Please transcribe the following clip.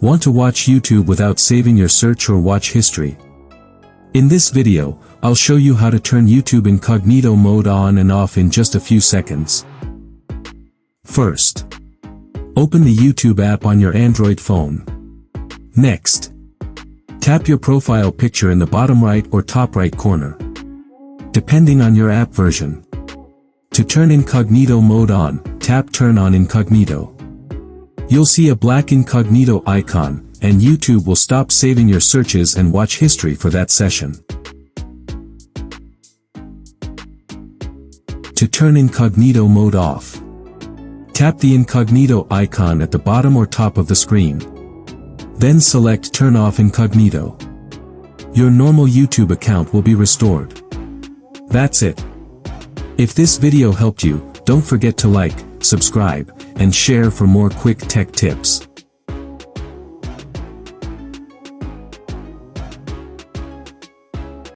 Want to watch YouTube without saving your search or watch history? In this video, I'll show you how to turn YouTube Incognito Mode on and off in just a few seconds. First, open the YouTube app on your Android phone. Next, tap your profile picture in the bottom right or top right corner, depending on your app version. To turn Incognito Mode on, tap Turn on Incognito. You'll see a black incognito icon, and YouTube will stop saving your searches and watch history for that session. To turn Incognito Mode off, tap the incognito icon at the bottom or top of the screen. Then select Turn off Incognito. Your normal YouTube account will be restored. That's it. If this video helped you, don't forget to like, subscribe, and share for more quick tech tips.